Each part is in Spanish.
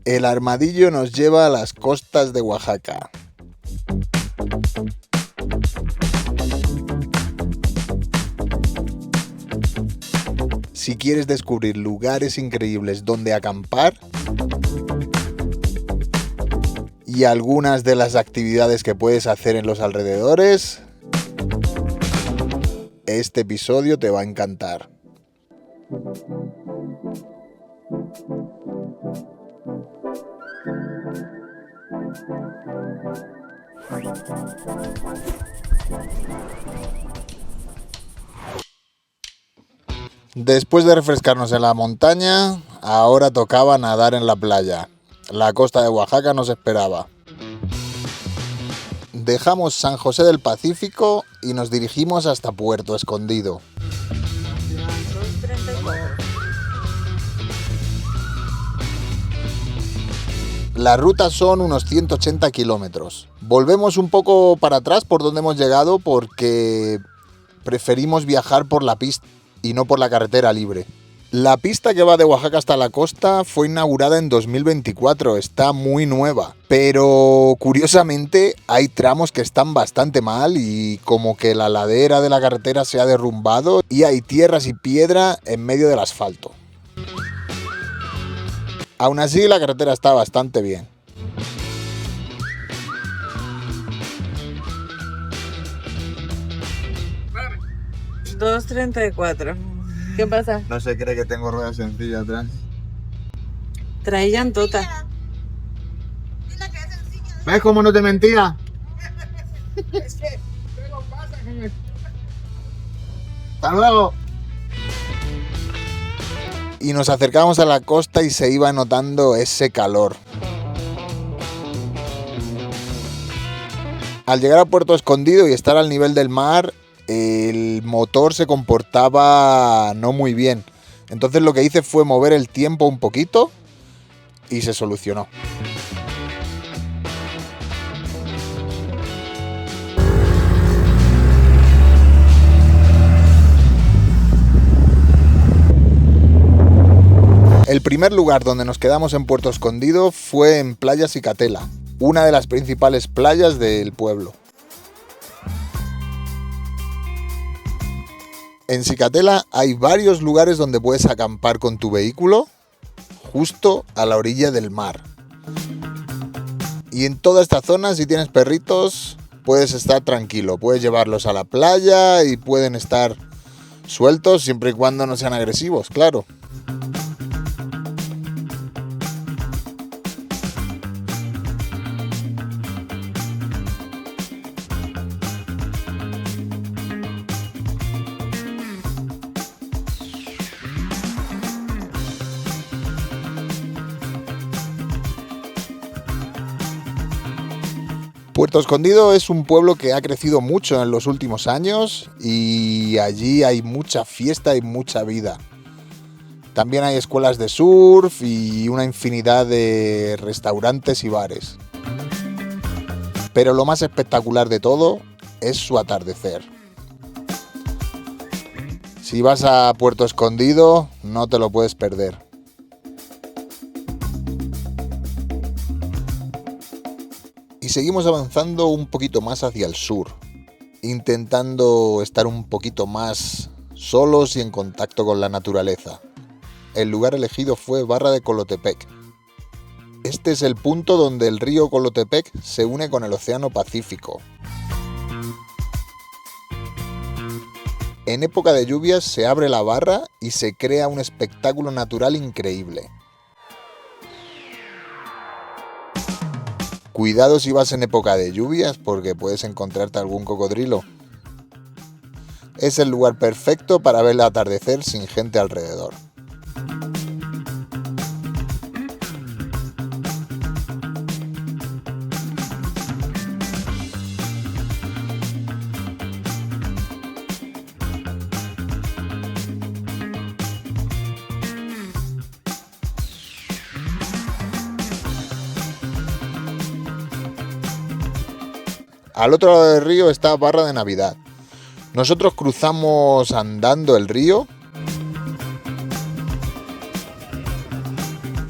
El armadillo nos lleva a las costas de Oaxaca. Si quieres descubrir lugares increíbles donde acampar y algunas de las actividades que puedes hacer en los alrededores, este episodio te va a encantar. Después de refrescarnos en la montaña, ahora tocaba nadar en la playa. La costa de Oaxaca nos esperaba. Dejamos San José del Pacífico y nos dirigimos hasta Puerto Escondido. La ruta son unos 180 kilómetros. Volvemos un poco para atrás por donde hemos llegado porque preferimos viajar por la pista y no por la carretera libre. La pista que va de Oaxaca hasta la costa fue inaugurada en 2024, está muy nueva, pero curiosamente hay tramos que están bastante mal y como que la ladera de la carretera se ha derrumbado y hay tierras y piedra en medio del asfalto. Aún así la carretera está bastante bien. $2.34. ¿Qué pasa? No se cree que tengo ruedas sencillas atrás. Trae llantota. ¿Ves cómo no te mentía? Es que luego pasa que ¡Hasta luego! Y nos acercamos a la costa y se iba notando ese calor. Al llegar a Puerto Escondido y estar al nivel del mar, el motor se comportaba no muy bien. Entonces lo que hice fue mover el tiempo un poquito y se solucionó. El primer lugar donde nos quedamos en Puerto Escondido fue en Playa Cicatela, una de las principales playas del pueblo. En Cicatela hay varios lugares donde puedes acampar con tu vehículo justo a la orilla del mar. Y en toda esta zona, si tienes perritos, puedes estar tranquilo. Puedes llevarlos a la playa y pueden estar sueltos siempre y cuando no sean agresivos, claro. Puerto Escondido es un pueblo que ha crecido mucho en los últimos años y allí hay mucha fiesta y mucha vida. También hay escuelas de surf y una infinidad de restaurantes y bares. Pero lo más espectacular de todo es su atardecer. Si vas a Puerto Escondido, no te lo puedes perder. Y seguimos avanzando un poquito más hacia el sur, intentando estar un poquito más solos y en contacto con la naturaleza. El lugar elegido fue Barra de Colotepec. Este es el punto donde el río Colotepec se une con el Océano Pacífico. En época de lluvias se abre la barra y se crea un espectáculo natural increíble. Cuidado si vas en época de lluvias porque puedes encontrarte algún cocodrilo. Es el lugar perfecto para ver el atardecer sin gente alrededor. Al otro lado del río está Barra de Navidad. Nosotros cruzamos andando el río.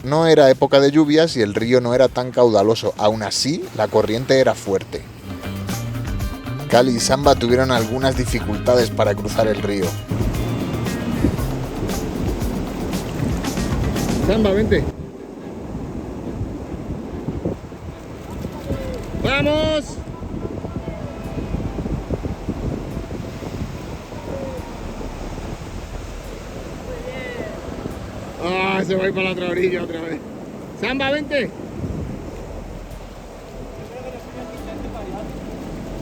No era época de lluvias y el río no era tan caudaloso. Aún así, la corriente era fuerte. Cali y Samba tuvieron algunas dificultades para cruzar el río. Samba, vente. ¡Vamos! Ah, se va a ir para la otra orilla otra vez. Samba, vente.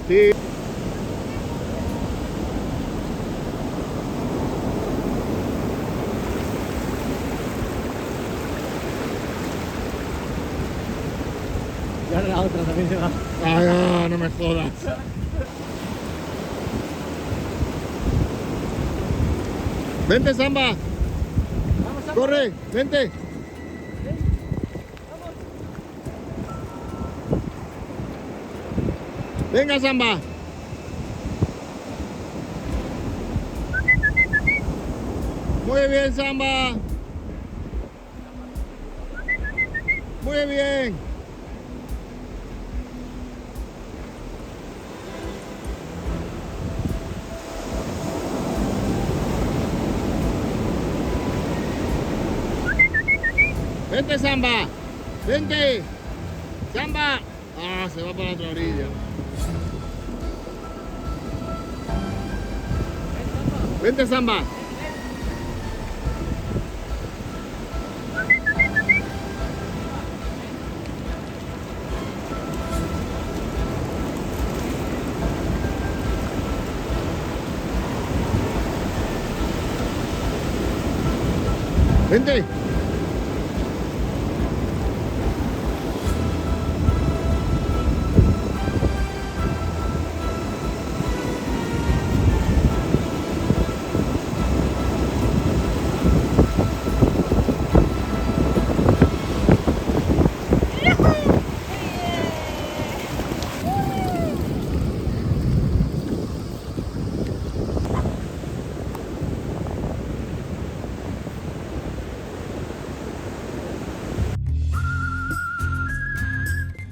Sí. Y ahora la otra también se va. Ay, no, no me jodas. Vente, Samba. Corre, vente. Venga, Samba. Muy bien, Samba. Muy bien. Vente, Samba. Vente. Samba. Ah, se va para la otra orilla. Vente, Samba. Vente.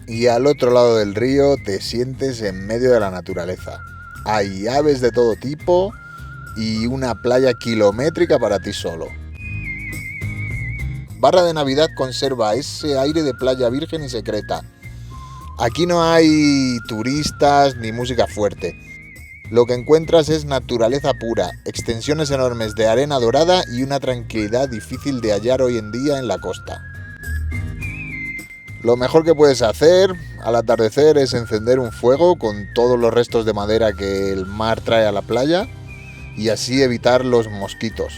Y al otro lado del río te sientes en medio de la naturaleza. Hay aves de todo tipo y una playa kilométrica para ti solo. Barra de Navidad conserva ese aire de playa virgen y secreta. Aquí no hay turistas ni música fuerte. Lo que encuentras es naturaleza pura, extensiones enormes de arena dorada y una tranquilidad difícil de hallar hoy en día en la costa. Lo mejor que puedes hacer al atardecer es encender un fuego con todos los restos de madera que el mar trae a la playa y así evitar los mosquitos.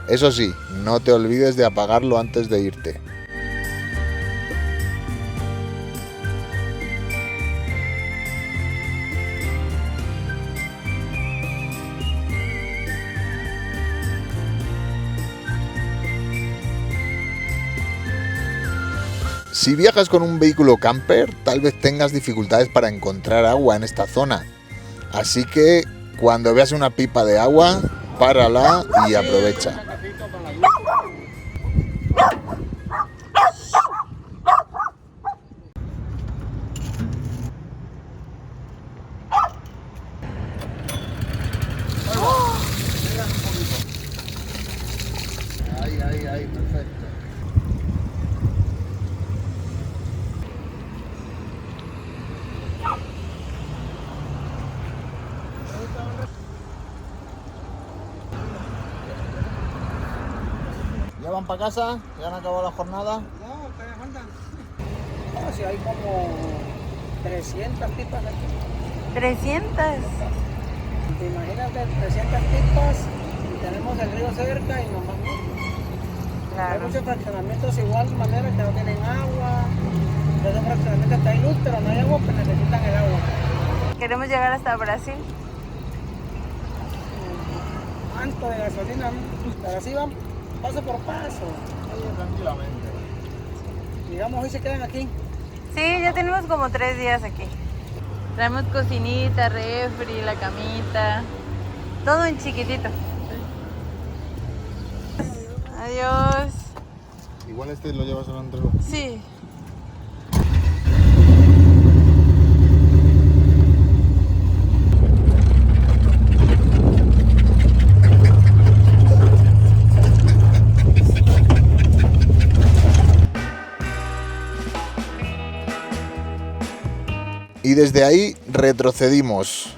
Eso sí, no te olvides de apagarlo antes de irte. Si viajas con un vehículo camper, tal vez tengas dificultades para encontrar agua en esta zona. Así que cuando veas una pipa de agua, párala y aprovecha. Ahí, perfecto. ¿Ya van para casa? ¿Ya han acabado la jornada? No, ustedes faltan. No, si hay como 300 pipas aquí. 300. ¿Te imaginas de 300 pipas y tenemos el río cerca y nos vamos? Hay Claro. muchos fraccionamientos igual manera que no tienen agua. Entonces fraccionamientos está hay luz, pero no hay agua, pues necesitan el agua. Que Queremos llegar hasta Brasil. ¿Cuánto de gasolina? Pero así van paso por paso. Tranquilamente. Digamos, hoy se quedan aquí. Sí, ya tenemos como 3 días aquí. Traemos cocinita, refri, la camita. Todo en chiquitito. Adiós. Igual este lo llevas a la entrega. Sí. Y desde ahí retrocedimos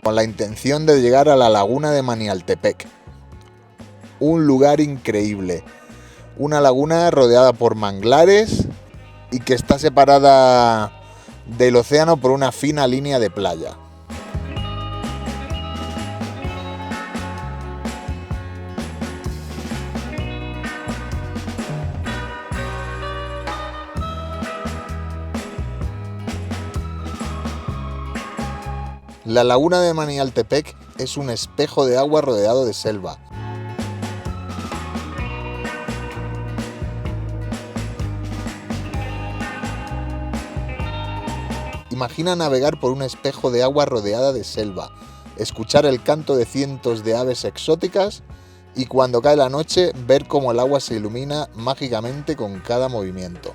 con la intención de llegar a la laguna de Manialtepec. Un lugar increíble. Una laguna rodeada por manglares y que está separada del océano por una fina línea de playa. La laguna de Manialtepec es un espejo de agua rodeado de selva. Imagina navegar por un espejo de agua rodeada de selva, escuchar el canto de cientos de aves exóticas y cuando cae la noche ver cómo el agua se ilumina mágicamente con cada movimiento.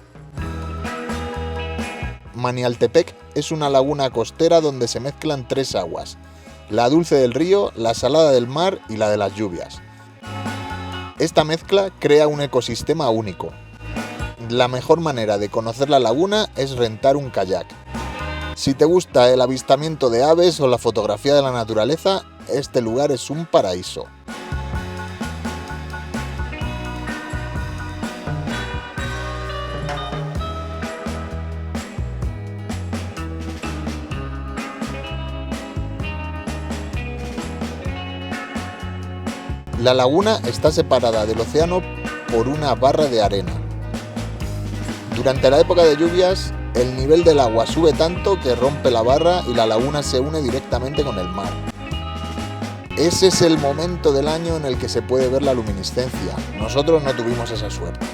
Manialtepec es una laguna costera donde se mezclan 3 aguas, la dulce del río, la salada del mar y la de las lluvias. Esta mezcla crea un ecosistema único. La mejor manera de conocer la laguna es rentar un kayak. Si te gusta el avistamiento de aves o la fotografía de la naturaleza, este lugar es un paraíso. La laguna está separada del océano por una barra de arena. Durante la época de lluvias, el nivel del agua sube tanto que rompe la barra y la laguna se une directamente con el mar. Ese es el momento del año en el que se puede ver la luminiscencia. Nosotros no tuvimos esa suerte.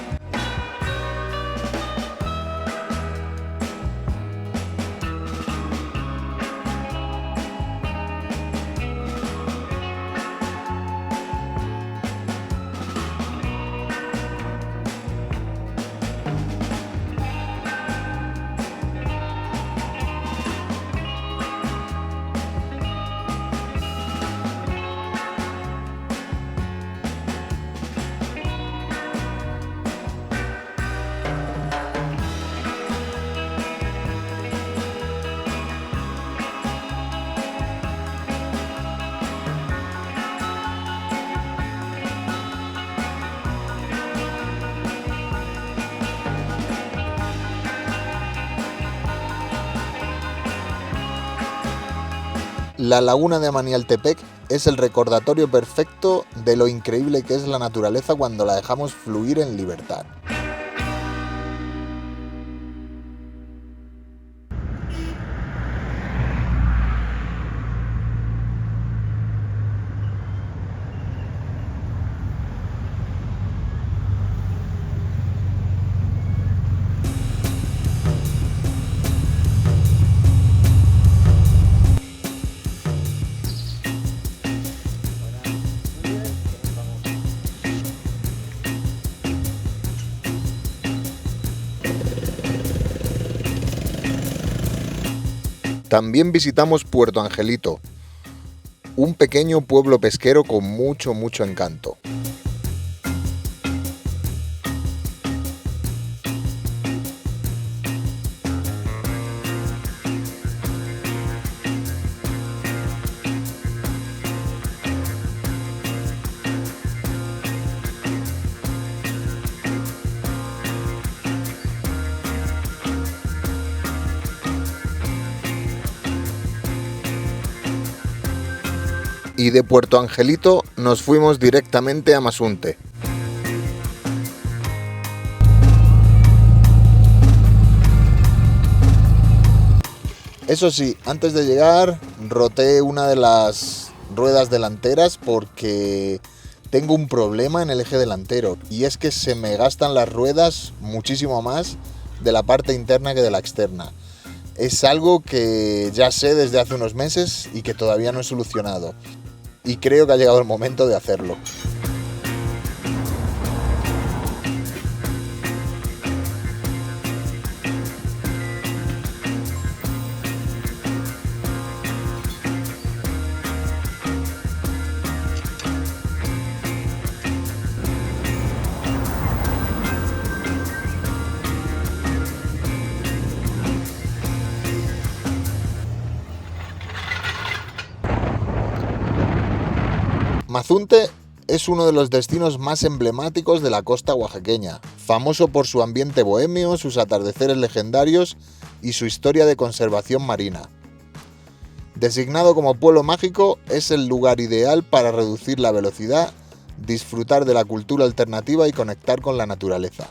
La laguna de Manialtepec es el recordatorio perfecto de lo increíble que es la naturaleza cuando la dejamos fluir en libertad. También visitamos Puerto Angelito, un pequeño pueblo pesquero con mucho encanto. Y de Puerto Angelito nos fuimos directamente a Mazunte. Eso sí, antes de llegar roté una de las ruedas delanteras porque tengo un problema en el eje delantero y es que se me gastan las ruedas muchísimo más de la parte interna que de la externa. Es algo que ya sé desde hace unos meses y que todavía no he solucionado. Y creo que ha llegado el momento de hacerlo. Mazunte es uno de los destinos más emblemáticos de la costa oaxaqueña, famoso por su ambiente bohemio, sus atardeceres legendarios y su historia de conservación marina. Designado como pueblo mágico, es el lugar ideal para reducir la velocidad, disfrutar de la cultura alternativa y conectar con la naturaleza.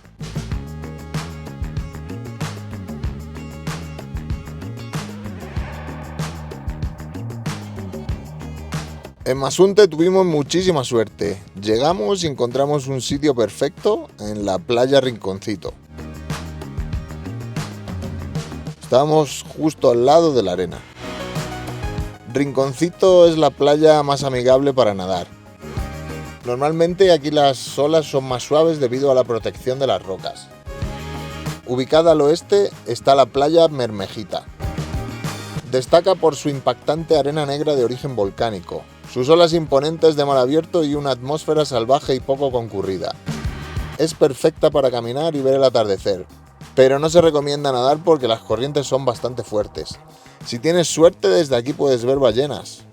En Mazunte tuvimos muchísima suerte. Llegamos y encontramos un sitio perfecto en la playa Rinconcito. Estábamos justo al lado de la arena. Rinconcito es la playa más amigable para nadar. Normalmente aquí las olas son más suaves debido a la protección de las rocas. Ubicada al oeste está la playa Mermejita. Destaca por su impactante arena negra de origen volcánico, sus olas imponentes de mar abierto y una atmósfera salvaje y poco concurrida. Es perfecta para caminar y ver el atardecer, pero no se recomienda nadar porque las corrientes son bastante fuertes. Si tienes suerte, desde aquí puedes ver ballenas.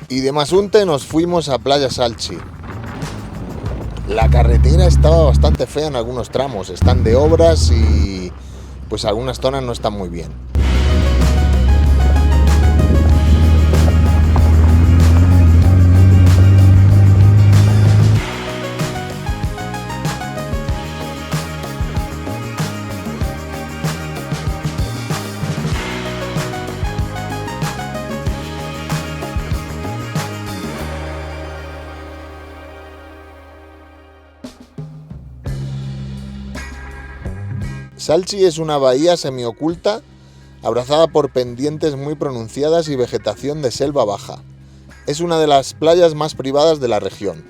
Y de Mazunte nos fuimos a Playa Salchi. La carretera estaba bastante fea en algunos tramos, están de obras y pues algunas zonas no están muy bien. Salchi es una bahía semioculta, abrazada por pendientes muy pronunciadas y vegetación de selva baja. Es una de las playas más privadas de la región.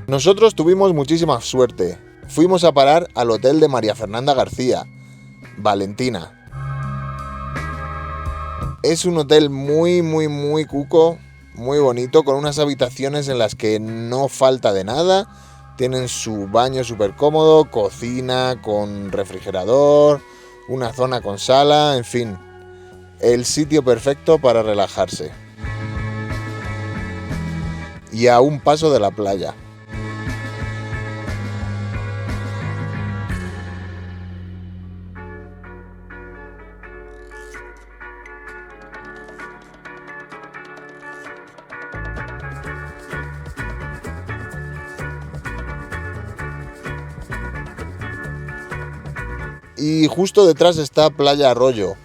Nosotros tuvimos muchísima suerte. Fuimos a parar al hotel de María Fernanda García, Valentina. Es un hotel muy cuco, muy bonito, con unas habitaciones en las que no falta de nada. Tienen su baño súper cómodo, cocina con refrigerador, una zona con sala, en fin, el sitio perfecto para relajarse. Y a un paso de la playa. Y justo detrás está Playa Arroyo,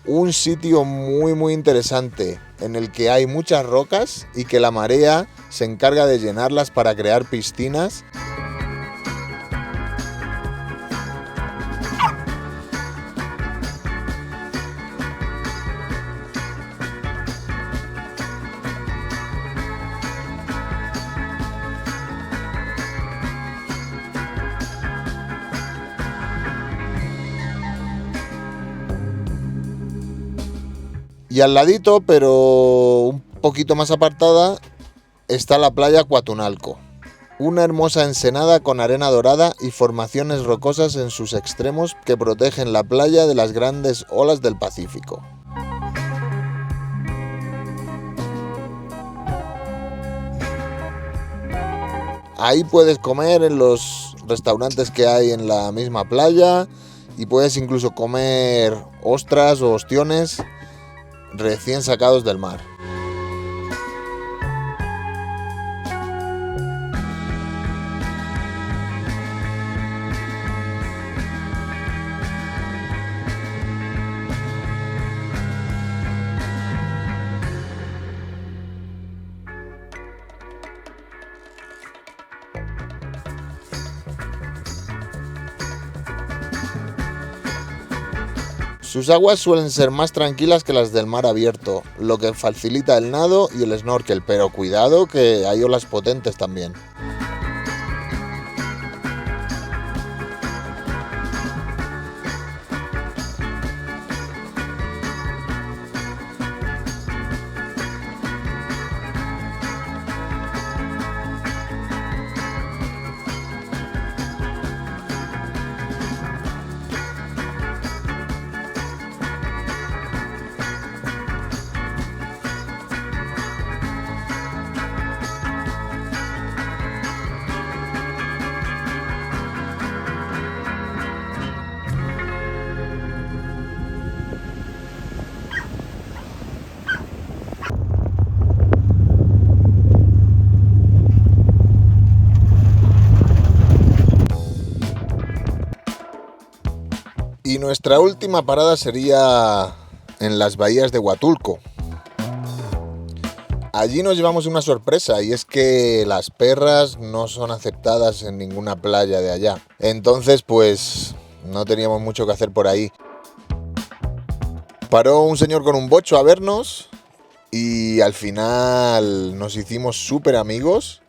un sitio muy interesante en el que hay muchas rocas y que la marea se encarga de llenarlas para crear piscinas. Y al ladito, pero un poquito más apartada, está la playa Cuatunalco, Una hermosa ensenada con arena dorada y formaciones rocosas en sus extremos que protegen la playa de las grandes olas del Pacífico. Ahí puedes comer en los restaurantes que hay en la misma playa y puedes incluso comer ostras o ostiones recién sacados del mar. Sus aguas suelen ser más tranquilas que las del mar abierto, lo que facilita el nado y el snorkel, pero cuidado que hay olas potentes también. Y nuestra última parada sería en las bahías de Huatulco. Allí nos llevamos una sorpresa y es que las perras no son aceptadas en ninguna playa de allá. Entonces pues no teníamos mucho que hacer por ahí. Paró un señor con un bocho a vernos y al final nos hicimos súper amigos.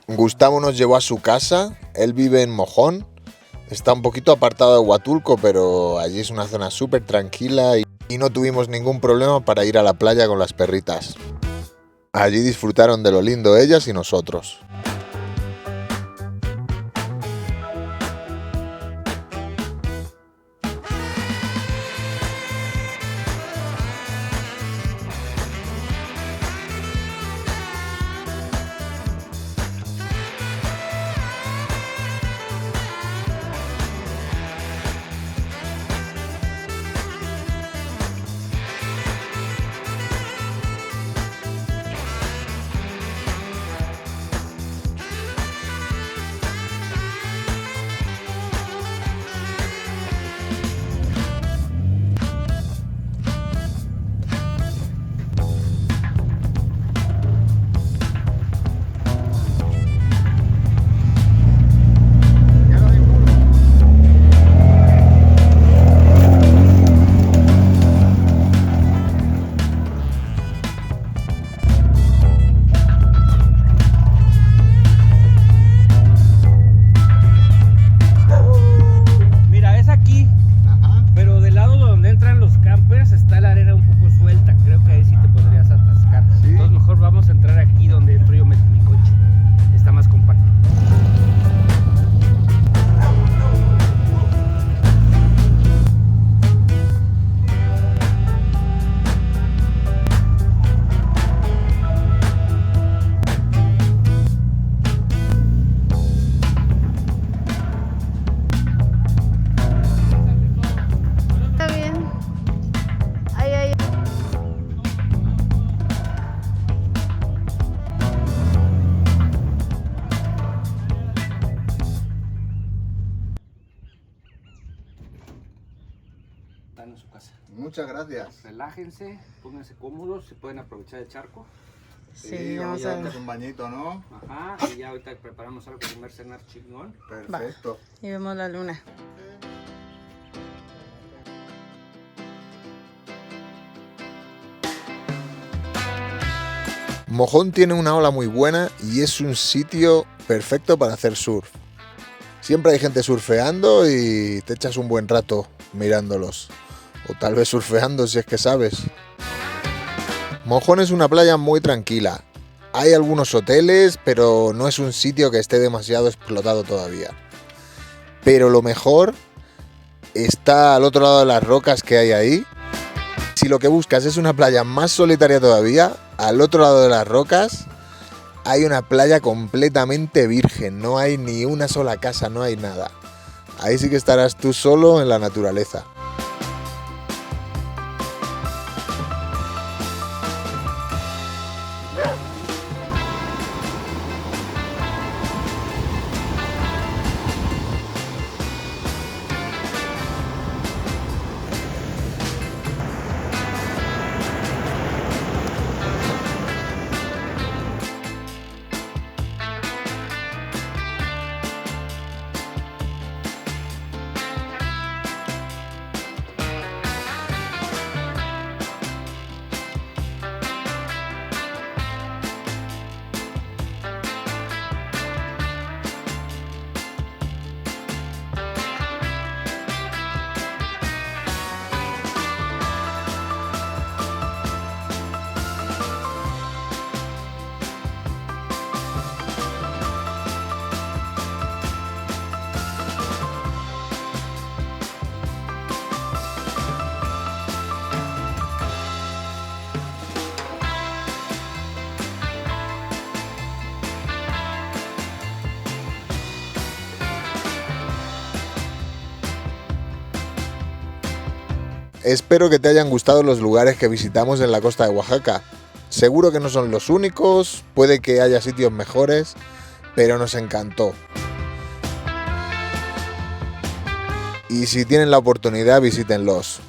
Gustavo nos llevó a su casa, él vive en Mojón. Está un poquito apartado de Huatulco, pero allí es una zona súper tranquila y no tuvimos ningún problema para ir a la playa con las perritas. Allí disfrutaron de lo lindo ellas y nosotros. Están en su casa. Muchas gracias. Relájense, pónganse cómodos, se pueden aprovechar el charco. Sí, vamos a ver. un bañito, ¿no? Ajá, y ya ahorita preparamos algo para comer, cenar chingón. Perfecto. Y vemos la luna. Mojón tiene una ola muy buena y es un sitio perfecto para hacer surf. Siempre hay gente surfeando y te echas un buen rato mirándolos. O tal vez surfeando si es que sabes. Mojón es una playa muy tranquila. Hay algunos hoteles, pero no es un sitio que esté demasiado explotado todavía. Pero lo mejor está al otro lado de las rocas que hay ahí. Si lo que buscas es una playa más solitaria todavía, al otro lado de las rocas hay una playa completamente virgen. No hay ni una sola casa, no hay nada. Ahí sí que estarás tú solo en la naturaleza. Espero que te hayan gustado los lugares que visitamos en la costa de Oaxaca. Seguro que no son los únicos, puede que haya sitios mejores, pero nos encantó. Y si tienen la oportunidad, visítenlos.